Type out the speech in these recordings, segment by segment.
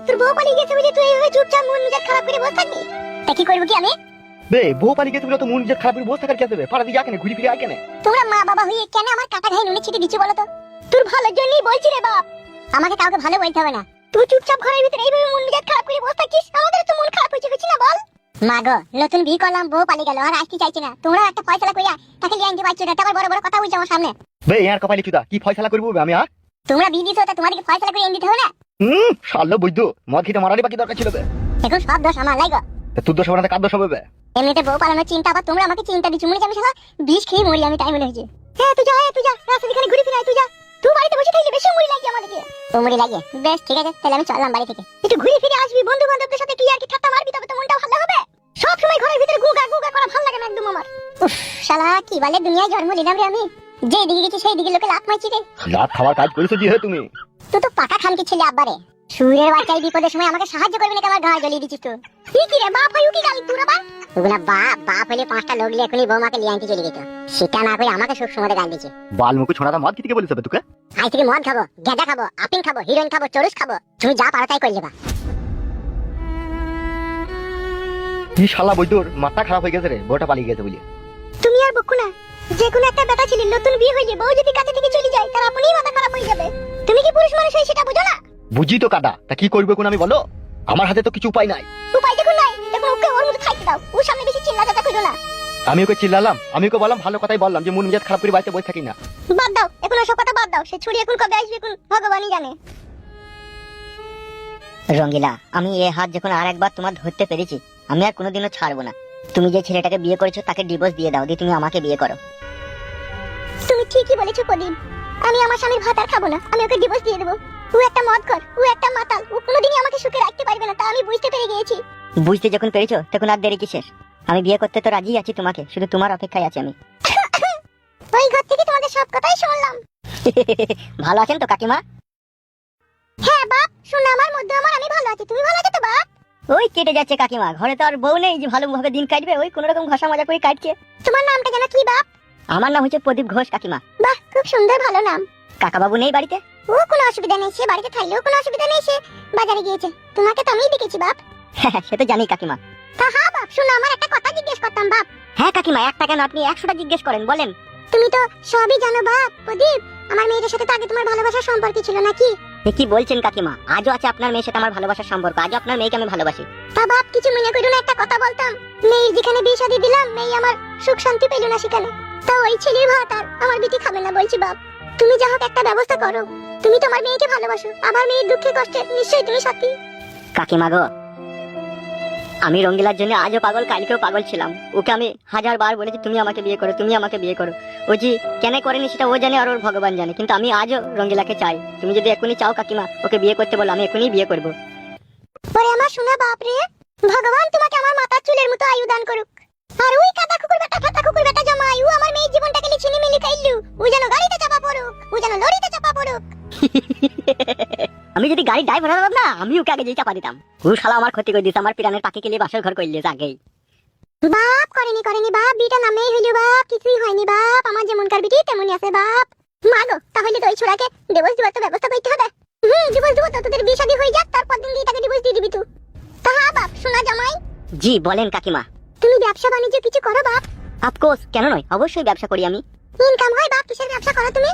তোর বউ পালিয়ে গেছে বলে তুই এইভাবে চুপচাপ মন মেজাজ খারাপ করে বসে থাকবি? তা কি করব কি আমি? বে বউ পালিয়ে গেছে বলে তো মন মেজাজ খারাপ করে বসে থাকার কি আছে? পাড়া দিয়ে যা কেন, ঘুরে ফিরে আয় কেন? তোমরা মা বাবা হয়ে কেন আমার কাটা ঘায়ে নুনে ছিটে দিচ্ছ বলো তো? তোর ভালোর জন্যই বলছি রে বাপ। আমাকে কাউকে ভালো বলতে হবে না। তুই চুপচাপ ঘরের ভিতরে এইভাবে মন মেজাজ খারাপ করে বসে থাকিস, আমাদের তো মন খারাপ হয়েছে কিছু না বল? মা গো, নতুন বিয়ে করলাম, বউ পালিয়ে গেল, আর আসতে চাইছে না। তোমরা একটা ফয়সালা কইরা তাকে নিয়ে আনতে পারছো না, তারপর বড় বড় কথা বলছো আমার সামনে। বে ইয়ার কপালে চুদা, কি ফয়সালা করব আমি? তোমরা বিয়ে দিছো, তা তোমাদেরকে ফয়সালা করে এনে দিতে হবে না? শালা বৈদ্য, মদ খেতে মারারই বাকি দরকার ছিল বে। এখন সব দোষ আমার লাগো। তোর দোষ হবে না, কার দোষ হবে বে? এমনিতে বউ পালানোর চিন্তা, আবার তোমরা আমাকে চিন্তা দিচ্ছ। মনে হচ্ছে আমি শালা বিষ খেয়ে মরি, আমি তাই মনে হয়েছে। হ্যাঁ তুই যা, রাস্তা দিকে ঘুরে ফিরে আয়, তুই যা। তুই বাড়িতে বসে থাকলে বেশি মুড়ি লাগে আমাদেরকে। ও মুড়ি লাগে? বেশ ঠিক আছে, তাহলে আমি চললাম বাড়ি থেকে। একটু ঘুরে ফিরে আসবি, বন্ধু বান্ধবদের সাথে কি আর কি ঠাট্টা মারবি, তবে তো মনটা ভালো হবে। সব সময় ঘরের ভিতরে গুগা গুগা করা ভালো লাগে না একদম আমার। উফ শালা, কি বলে দুনিয়ায় জন্ম নিলাম রে আমি। যে দিকে গেছি সেই দিকে লোকে লাত মারছি রে। লাত খাওয়ার কাজ করেছো জি? হে তুমি তুই তো পাকা খানকি ছেলে আব্বারে। সুরের বাচ্চাই বিপদের সময় আমাকে সাহায্য করবি না, আমার গায়ে জ্বলিয়ে দিছিস তুই। কি রে বাপ হয়, কি গালি তোর আবার? ওগুলা বাপ হলে 5টা লোক নিয়ে এখনই বৌমাকে নিয়ে আনতে চলে যেত। সেটা না করে আমাকে সব সময় গাল দিচ্ছে। বালমুখী ছোড়াটা মদ খেতে বলেছে তোকে? আজ থেকে মদ খাবো, গাঁজা খাবো, আপিং খাবো, হিরোইন খাবো, চরুস খাবো, তুমি যা পারো তাই করে নেবা। কি শালা বৈদ্যর মাথা খারাপ হয়ে গেছে রে, বউটা পালিয়ে গেছে বলে। তুমি আর বকো না। যে কোনো একটা বেটা ছেলে নতুন বিয়ে হইলে বউ যদি কাছে থেকে চলে যায়, তার আপনিই মাথা খারাপ হয়ে যাবে। তুমি কি পুরুষ মানুষ হই সেটা বুঝো না? বুঝি তো কাটা, তা কি করবে কোন আমি বলো? আমার হাতে তো কিছু উপায় নাই। উপায় দেখুন নাই, দেখুন ওকে ওর মধ্যে থাকতে দাও। ওর সামনে বেশি চিল্লা চাচা করো না। আমি ওকে চিল্লালাম, আমি ওকে বললাম ভালো কথাই বললাম যে মন মেজাজ খারাপ করে বাড়িতে বসে থাকি না। বাদ দাও, এখন ওসব কথা বাদ দাও। সে ছুরি এখন কবে আসবে এখন ভগবানই জানে। রঙ্গিলা, আমি এই হাত যখন আর একবার তোমার ধরতে পেরেছি, আমি আর কোনোদিনও ছাড়বো না। তুমি যে ছেলেটাকে বিয়ে করেছো তাকে ডিভোর্স দিয়ে দাও, দিয়ে তুমি আমাকে বিয়ে করো। তুমি ঠিকই বলেছো প্রদীপ। আমি আমার স্বামীর ভাত আর খাবো না, আমি ওকে ডিভোর্স দিয়ে দেবো। ও একটা মদখোর, ও একটা মাতাল, ও কোনোদিনই আমাকে সুখে রাখতে পারবে না, তা আমি বুঝতে পেরে গিয়েছি। বুঝতে যখন পেরেছো তখন আর দেরি কিসের? আমি বিয়ে করতে তো রাজি আছি তোমাকে, শুধু তোমার অপেক্ষায় আছি আমি। ওই ঘর থেকে তোমাদের সব কথাই শুনলাম। ভালো আছেন তো কাকিমা? হ্যাঁ বাপ, শোনো আমার মধ্যে আমার, আমি ভালো আছি। তুমি ভালো আছো তো বাপ? ওই কেটে যাচ্ছে কাকিমা, ঘরে তো আর বউ নেই যে ভালোভাবে দিন কাটবে, ওই কোন রকম ঘষা মজা করে কাটছে। তোমার নামটা যেন কি বাপ? আমার নাম হচ্ছে প্রদীপ ঘোষ কাকিমা। বাহ, খুব সুন্দর ভালো নাম। কাকা বাবু নেই বাড়িতে? ও কোনো অসুবিধা নেই, সে বাড়িতে থাকলেও কোনো অসুবিধা নেই, সে বাজারে গিয়েছে। তোমাকে তো আমিই দেখেছি বাপ। হ্যাঁ সে তো জানি কাকিমা। তা হ্যাঁ বাপ, শোনো আমার একটা কথা জিজ্ঞেস করতাম বাপ। হ্যাঁ কাকিমা, একটা কেন আপনি 100টা জিজ্ঞেস করেন, বলেন। তুমি তো সবই জানো বাপ। প্রদীপ, আমার মেয়েটার সাথে তো আগে তোমার ভালোবাসার সম্পর্ক ছিল নাকি? এ কি বলছেন কাকিমা? আজও আছে আপনার মেয়ের সাথে আমার ভালোবাসার সম্পর্ক, আজও আপনার মেয়েকে আমি ভালোবাসি। তা বাপ কিছু মনে করো না, একটা কথা বলতাম। মেয়ের যেখানে বিয়ে শাদী দিলাম, মেয়ে আমার সুখ শান্তি পেল না সেখানে। তা ওই ছেলের ভাত আর আমার বিটি খাবে না বলছি বাপ। তুমি যা হোক একটা ব্যবস্থা করো। তুমি তোমার মেয়েকে ভালোবাসো, আমার মেয়ের দুঃখে কষ্টে নিশ্চয়ই তুমি সাথী। কাকিমা গো, আমি রঙ্গিলার জন্য আজও পাগল, কালকেও পাগল ছিলাম। ওকে আমি 1000 বার বলেছি তুমি আমাকে বিয়ে করো, তুমি আমাকে বিয়ে করো। ও যে কেন করেনি সেটা ও জানে আর ওর ভগবান জানে, কিন্তু আমি আজও রঙ্গিলাকে চাই। তুমি যদি এখনই চাও কাকিমা ওকে বিয়ে করতে বলো, আমি এখনই বিয়ে করব। ওরে আমার সোনা বাপ রে, ভগবান তোমাকে আমার মাথার চুলের মতো আয়ু দান করুক। আর ওই কাদা কুকুর বেটা, ফাটা কুকুর বেটা জামাই, ও আমার মেয়ের জীবনটাকে ছিনিমিনি খাইলু। ও যেন গাড়িতে চাপা পড়ুক, ও যেন লরিতে চাপা পড়ুক। আমি যদি গাড়ি ড্রাইভার হতাম না, আমি ওকে আগে যেই চাপা দিতাম। ও শালা আমার ক্ষতি করে দিত, আমার পিরানের পাখিকে নিয়ে বাসর ঘর করলে আগেই। বাপ করেনি বাপ, বিটা নামেই হইল বাপ, কিছুই হয়নি বাপ। আমার যেমনকার বিটি তেমনই আছে বাপ। মাগো, তাহলে তো ওই ছোড়াকে ডিভোর্স দেওয়ার তো ব্যবস্থা করতে হবে। ডিভোর্স দেবো তো, তোদের বিয়ে শাদী হয়ে যাক, তারপর দিন দিয়ে তাকে ডিভোর্স দিয়ে দিবি তুই। তা হ্যাঁ বাপ, শোনা জামাই। জি বলেন কাকিমা। তুমি ব্যবসা বাণিজ্য কিছু করো বাপ? অফকোর্স, কেন নয়, অবশ্যই ব্যবসা করি আমি। ইনকাম হয় বাপ? কিসের ব্যবসা করো তুমি?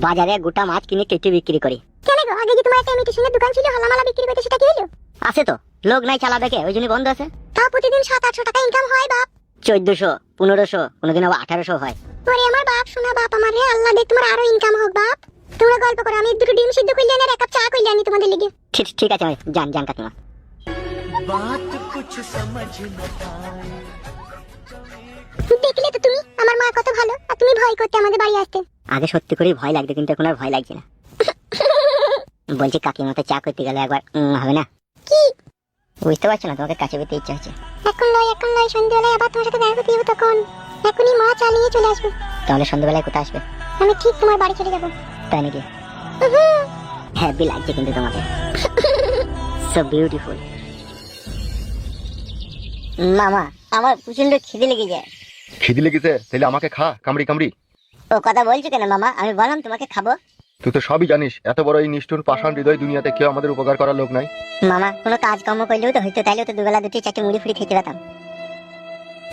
বাজারে গোটা মাছ কিনে কেটে বিক্রি করি। কেন গো, আগে যে তোমার একটা ইমিটেশনের দোকান ছিল, হালামালা বিক্রি করতে, সেটা কি হলো? আছে তো, লোক নাই চালাবে কে, ওই জন্য বন্ধ আছে। তা প্রতিদিন 700-800 টাকা ইনকাম হয় বাপ? 1400, 1500, কোনোদিন আবার 1800 হয়। ওরে আমার বাপ, শোনা বাপ আমার রে, আল্লাহ দেখ তোমার আরো ইনকাম হোক বাপ। তোমরা গল্প করো, আমি দুটো ডিম সিদ্ধ করলে আর এক কাপ চা করলে আনি তোমাদের লিগে। ঠিক আছে, আমি যান কাকিমা। দেখলে তো তুমি আমার মা কত ভালো, আর তুমি ভয় করতে আমাদের বাড়ি আসতে। আগে সত্যি করেই ভয় লাগতো, কিন্তু এখন আর ভয় লাগছে না। বলছি কাকিমা তো চা করতে গেলে একবার হবে না? কি বুঝতে পারছো না, তোমাকে কাছে পেতে ইচ্ছা হচ্ছে। এখন নয়, সন্ধ্যাবেলায় আবার তোমার সাথে দেখা করতে যাবো, তখন এখনই মা চালিয়ে চলে আসবে। তাহলে সন্ধ্যাবেলায় কোথায় আসবে? আমি ঠিক তোমার বাড়ি চলে যাবো। তাই নাকি? হ্যাপি লাগছে কিন্তু তোমাকে, সো বিউটিফুল। মামা, আমার প্রচন্ড খিদে লেগে যায়। খিদে লেগেছে? তাহলে আমাকে খা, কামড়ি কামড়ি। ও কথা বলছো কেন মামা? আমি বললাম তোমাকে খাবো। তুই তো সবই জানিস, এত বড় এই নিষ্ঠুর পাষাণ হৃদয় দুনিয়াতে কেউ আমাদের উপকার করার লোক নাই। মামা কোনো কাজ কর্ম করলেও তো হইতো, তাইলেও তো দুবেলা দুটি চারটে মুড়ি ফুড়ি খেতে পেতাম।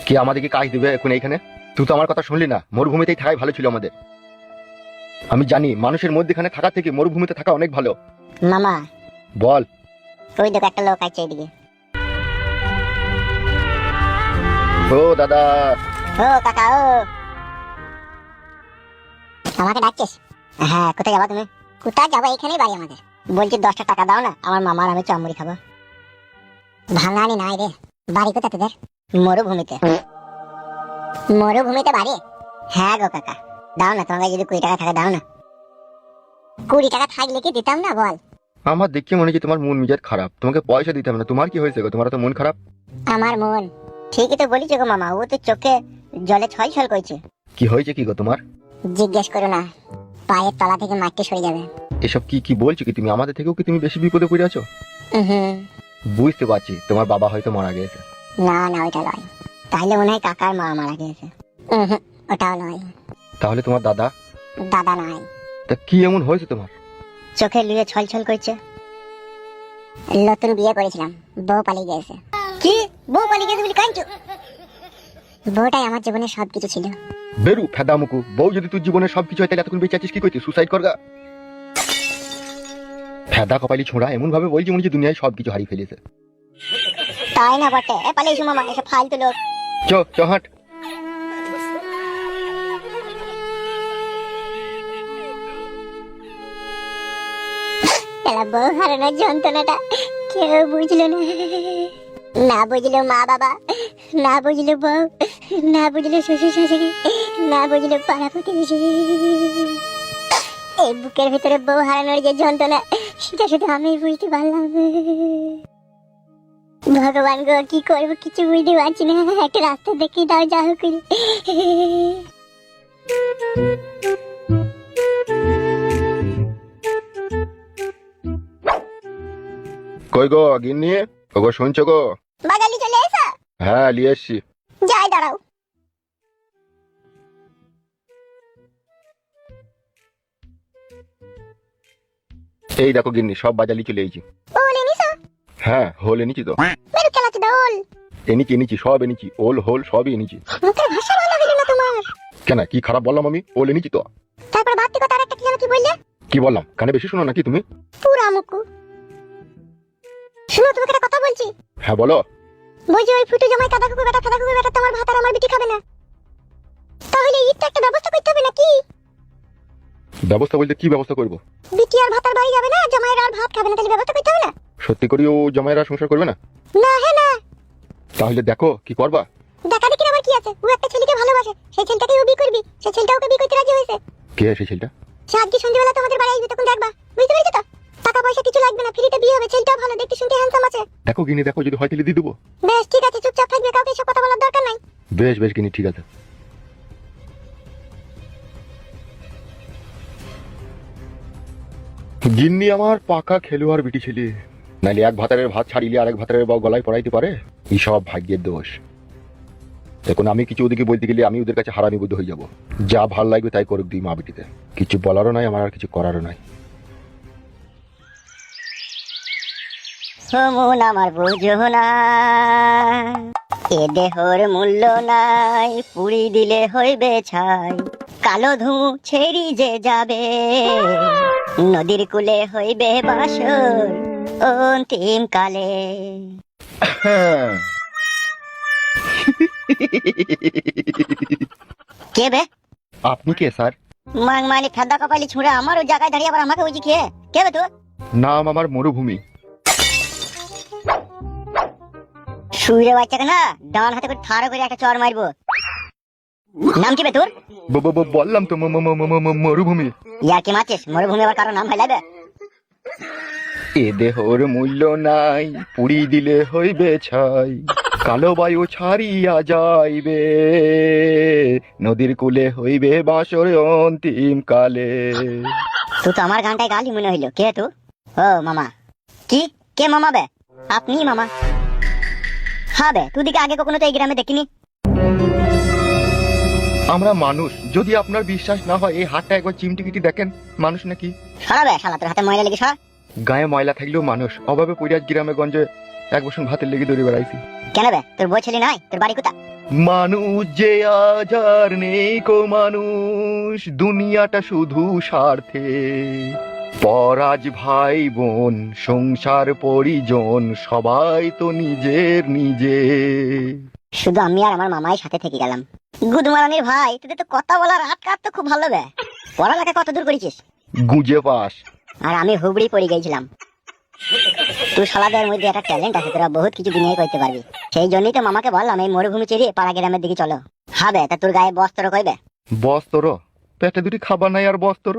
কে আমাদেরকে কাজ দিবে এখন এইখানে? তুই তো আমার কথা শুনলি না, মরুভূমিতেই থাকাই ভালো ছিল আমাদের। আমি জানি মানুষের মধ্যখানে থাকা থেকে মরুভূমিতে থাকা অনেক ভালো। মামা বল। ওই দেখো একটা লোক আছে এদিকে। ও দাদা। ও কাকা ও। আমাকে ডাকছিস? হ্যাঁ, কোথায় যাবা তুমি? কোথায় যাবো, এখানেই বাড়ি আমাদের। বলছি 10টা টাকা দাও না, আমার মামার আমি চামড়ি খাবো। ভাঙানি নাই রে। বাড়ি কোথায় তোদের? মরুভূমিতে। মরুভূমিতে বাড়ি? হ্যাঁ গো কাকা, দাও না, তোমার কাছে যদি 20 টাকা থাকে দাও না। 20 টাকা থাকলে কি দিতাম না বল? আমার দেখে মনে হচ্ছে তোমার মন মেজাজ খারাপ, তোমাকে পয়সা দিতাম না। তোমার কি হয়েছে গো? তোমার তো মন খারাপ। আমার মন? ঠিকই তো বলিছো গো মামা, ও তো চোখে জলে ছল ছল করছে। কি হয়েছে কি গো তোমার? জিজ্ঞেস করো না, পায়ের তলা থেকে মাটি সরে যাবে। এসব কি কি বলছো কি তুমি? আমাদের থেকেও কি তুমি বেশি বিপদে পড়ে আছো? হুম। বুঝতে পারছি, তোমার বাবা হয়তো মারা গেছে। না না, ওইটা নয়। তাহলে মনে হয় কাকার মা মারা গেছে। হুম, ওটাও নয়। তাহলে তোমার দাদা? দাদা নাই। তা কি এমন হয়েছে তোমার? চোখে লুয়ে ছল ছল করছে। নতুন বিয়ে করেছিলাম, বউ পালিয়ে গেছে। কি? বউ পালিয়ে গেছে বলে কাঁদছো? বউটাই আমার জীবনে সবকিছু ছিল। বেরু ফেদা মুকু, বউ যদি তোর জীবনে সবকিছু হয় তাহলে এতক্ষণ বেঁচে আছিস কি করছিস? সুসাইড করগা। ফেদা কপালি ছোঁড়া, এমন ভাবে বলছি মনে হচ্ছে দুনিয়ায় সবকিছু হারিয়ে ফেলেছে। তাই না বটে? পালিয়ে এসো মামা, এসব ফালতু লোক। চ হাঁট। এলা বউ হারানোর যন্ত্রণাটা কেউ বুঝলো না। না বুঝলো মা বাবা, না বুঝলো বউ, না বুঝলো শ্বশুর শাশুড়ি, না বুঝলো পাড়া প্রতিবেশী। এই বুকের ভিতরে বউ হারানোর যে যন্ত্রণা, সেটা শুধু আমি বুঝতে পারলাম। ভগবান গো, কি করবো কিছু বুঝতে পারছি না। একটা রাস্তা দেখি দাও, যা হোক করে। কই গো গিন্নি? ওগো শুনছো গো? বাগালি চলে এসো। হ্যাঁ নিয়ে এসছি। যাই, দাঁড়াও। এই দেখো গিন্নি, সব বাজালি চলে এসেছি। ওল এনেছো? হ্যাঁ হোল এনেছি তো। মেরু খেলাতে দাও ওল। এনেছি সব এনেছি, ওল হোল সবই এনেছি। মুখের ভাষা ভালো হলো না তোমার। কেন, কি খারাপ বললাম আমি? ওল এনেছি তো। তারপর ভাত থেকে তার একটা কি যেন কি বললে? কি বললাম? কানে বেশি শোনো নাকি তুমি? পুরা মুকু। শুনো, তোমাকে একটা কথা বলছি। হ্যাঁ বলো। বলছি ওই ফুটু জামাই কাদা কুকুর বেটা ফাদা কুকুর বেটা তোমার ভাত আর আমার বিটি খাবে না। তাহলে ঈদটা একটা ব্যবস্থা করতে হবে নাকি? ব্যবস্থা বলতে কি ব্যবস্থা করবো? বিটি আর ভাত আর বাড়ি যাবে না, জামাইরা আর ভাত খাবে না, তাহলে ব্যবস্থা করতে হবে না? সত্যি করি ও জামাইরা সংসার করবে না? না, হ্যাঁ না। তাহলে দেখো কি করবা। দেখা দেখি আবার কি আছে, ও একটা ছেলেকে ভালোবাসে, সেই ছেলেটাকে ও বিয়ে করবি, সেই ছেলেটা ওকে বিয়ে করতে রাজি হয়েছে। কে সেই ছেলেটা? সে আজকে সন্ধ্যেবেলা তোমাদের বাড়ি আসবে, তখন দেখবা। বুঝতে পেরেছো তো? টাকা পয়সা কিছু লাগবে না, ফ্রিতে বিয়ে হবে। ছেলেটাও ভালো, দেখতে শুনতে হ্যান্ডসাম আছে। দেখো গিনি, দেখো যদি হয় তাহলে দিয়ে দেবো। বেশ ঠিক আছে, চুপচাপ থাকবে, কাউকে এসব কথা বলার দরকার নাই। বেশ বেশ গিনি, ঠিক আছে। গিন্নি আমার পাকা খেলোয়াড় বিটি ছেলে, নাইলে এক ভাতারের ভাত ছাড়িলে আরেক ভাতারের বাউ গলায় পড়াইতে পারে। এই সব ভাগ্যের দোষ। এখন আমি কিছু ওদিকে বলতে গেলে আমি ওদের কাছে হারামি বুদ্ধ হয়ে যাব। যা ভাল লাগবে তাই করুক দুই মা বিটিতে, কিছু বলারও নাই, আমার আর কিছু করারও নাই। মন আমার বুঝো না, এ দেহর মূল্য নাই, পুরি দিলে হইবে ছাই। কালো ধুমু ছেড়ি যে যাবে, নদীর কূলে হইবে বাসর অন্তিম কালে। কে বে? আপনি কে স্যার? মাং মানে ফেদা কপালি ছুঁড়ে আমার ওই জায়গায় দাঁড়িয়ে আবার আমাকে বুঝি খেয়ে কে বে তুই? নাম আমার মরুভূমি। শুয়ে বাচ্চাকে না ডান হাতে করে ঠাড়ো করে একটা চর মারবো। নাম কি বে তোর? বললাম তো মরুভূমি। ইয়ার কি মারছিস? মরুভূমি আবার কারো নাম ফাইলাবে? এ দেহর মূল্য নাই, পুরি দিলে হইবে ছাই। কালো বায়ু ছাড়িয়া যাইবে, নদীর কূলে হইবে বাসর অন্তিম কালে। তুই তো আমার গানটাই গালি মনে হইলো। কে তু? ও মামা। কি? কে মামা বে? আপনি মামা? হ্যাঁ বে, তুই দিকে আগে কখনো তো এই গ্রামে দেখিনি। আমরা মানুষ। যদি আপনার বিশ্বাস না হয় এই হাতটা একবার চিমটিকিটি দেখেন, মানুষ নাকি। সরাবে শালা, তোর হাতে ময়লা লেগে সরা। গায়ে ময়লা থাকলেও মানুষ। অভাবে পইরাজ গ্রামে গঞ্জে এক বছর ভাতের লেগে দৌড়ে বেড়াইছি। কেন বে, তোর বউ ছেলে নাই? তোর বাড়ি কোথা? মানুষ যে আজ আর নেই কো মানুষ, দুনিয়াটা শুধু স্বার্থে। পরাজ ভাই বোন, সংসার পরিজন, সবাই তো নিজের নিজে। শুধু আমি আর আমার মামাই সাথে থেকে গেলাম। গুদমারানির ভাই, তোদের তো কথা বলার আটকাত তো খুব ভালো বে। পড়ালেখা কত দূর করেছিস? গুজে পাস। আর আমি হুবড়ি পড়ে গেছিলাম। তুই শালাদের মধ্যে একটা ট্যালেন্ট আছে, তোরা বহুত কিছু দুনিয়ায় করতে পারবি। সেই জন্যই তো মামাকে বললাম এই মরুভূমি ছেড়ে পাড়া গ্রামের দিকে চলো। হবে তা তোর গায়ে বস্ত্র কইবে? বস্তর পেটে দুটি খাবার নাই আর বস্তর।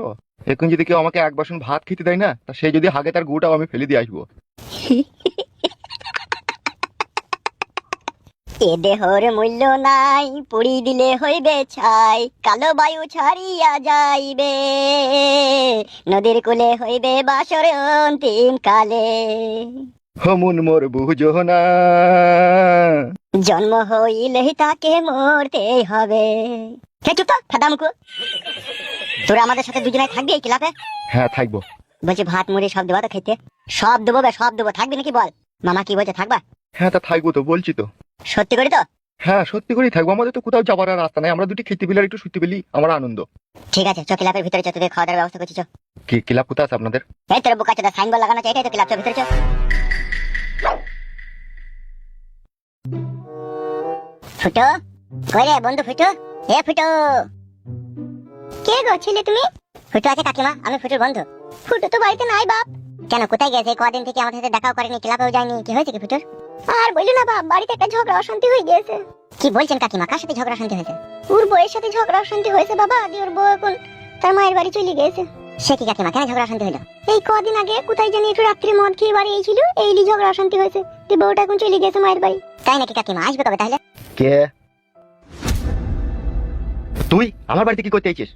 এখন যদি কেউ আমাকে এক বাসন ভাত খেতে দেয় না, তা সে যদি হাগে তার গুটাও আমি ফেলে দিয়ে আসবো। এ দেহর মূল্য নাই, পুড়ি দিলে হইবে ছাই, কালো বায়ু ছাড়িয়া যাইবে, নদীর কূলে হইবে বাসর অন্তিম কালে। হমুন মোর বুঝো না, জন্ম হইলে তাকে মরতেই হবে। চুপ তো ফাদামকু, তোরা আমাদের সাথে দুজনে থাকবি এই ক্লাবে? হ্যাঁ থাকবো। বলছি ভাত মুড়ি সব দেবো তো খেতে? সব দেবো বে, সব দেবো। থাকবি নাকি বল? মামা কি বলছে, থাকবা? হ্যাঁ তা থাকবো তো, বলছি তো। সত্যি করে তো? হ্যাঁ সত্যি করেই থাকবো। আমাদের তো কোথাও যাবার আর রাস্তা নাই, আমরা দুটি খেতে পেলে আর একটু শুতে পেলি আমার আনন্দ। ঠিক আছে, চ ক্লাবের ভিতরে চ, তোদের খাওয়া দাওয়ার ব্যবস্থা করছি। চ। কি ক্লাব কোথায় আছে আপনাদের? এই তোর বোকা চোদা, সাইনবোর্ড লাগানো আছে, এটাই তো ক্লাব। চ ভিতরে চ। ফুটো কই রে বন্ধু? ফুটো, এ ফুটো। কে গো ছেলে তুমি? ফুটো আছে কাকিমা, আমি ফুটোর বন্ধু। ফুটো তো বাড়িতে নাই বাপ। কেন, কোথায় গেছে? কদিন থেকে আমার সাথে দেখাও করেনি, ক্লাবেও যায়নি। কি হয়েছে কি ফুটোর? আর বললো না বাপ, বাড়িতে একটা ঝগড়া অশান্তি হয়ে গেছে। কি বলছেন কাকিমা, কার সাথে ঝগড়া শান্তি হয়েছে? ওর বউয়ের সাথে ঝগড়া অশান্তি হয়েছে বাবা। দিয়ে ওর বউ এখন তার মায়ের বাড়ি চলে গেছে। সে কি কাকিমা, কেন ঝগড়া শান্তি হলো? এই কদিন আগে কোথায় জানি একটু রাত্রে মদ খেয়ে বাড়ি এসেছিল, এইলি ঝগড়া অশান্তি হয়েছে। দিয়ে বউটা এখন চলে গেছে মায়ের বাড়ি। তাই নাকি কাকিমা? আসবে কবে তাহলে? কে তুই? আমার বাড়িতে কি করতে আইছিস?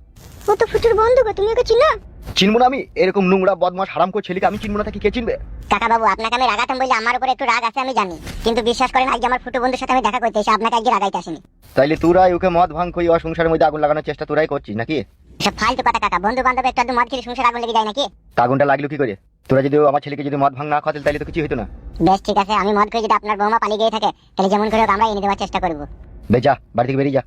ও তো ফুটুর বন্ধু গো, তুমি ওকে চিনো? চিনবো না আমি? এরকম নোংরা বদমাশ হারাম করে ছেলেকে আমি চিনবো না, তাকে কে চিনবে? কাকা বাবু, আপনাকে আমি রাগাতাম বলে আমার উপরে একটু রাগ আছে আমি জানি, কিন্তু বিশ্বাস করেন আজকে আমার ফুটু বন্ধুর সাথে আমি দেখা করতে এসে আপনাকে আজকে রাগাইতে আসিনি। তাইলে তোরাই ওকে মদ ভাঙ কই ওর সংসারের মধ্যে আগুন লাগানোর চেষ্টা তোরাই করছিস নাকি? সব ফালতু কথা কাকা। বন্ধু বান্ধব একটু আধটু মদ খেলে সংসার আগুন লেগে যায় নাকি? আগুনটা লাগলো কি করে? তোরা যদি আমার ছেলেকে যদি মদ ভাঙ না খাওয়াতেন তাহলে তো কিছু হতো না। বেশ ঠিক আছে, আমি মদ খেয়ে যদি আপনার বৌমা পালিয়ে গিয়ে থাকে তাহলে যেমন করে হোক আমরা এনে দেওয়ার চেষ্টা করবো। বে যা, বাড়ি থেকে বেরিয়ে যা।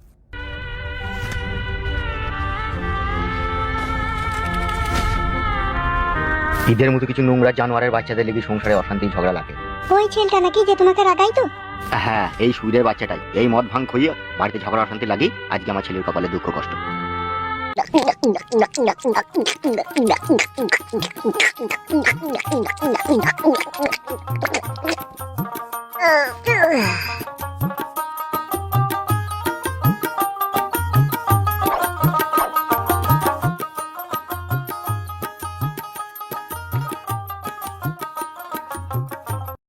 ঈদের মতো কিছু নোংরা জানোয়ারের বাচ্চাদের লেগে সংসারে অশান্তি ঝগড়া লাগে। ওই ছেলেটা নাকি যে তোমাকে রাগাইতো? হ্যাঁ এই সুদের বাচ্চাটাই এই মদ ভাঙ খাইয়ে বাড়িতে ঝগড়া অশান্তি লাগি আজকে আমার ছেলের কপালে দুঃখ কষ্ট।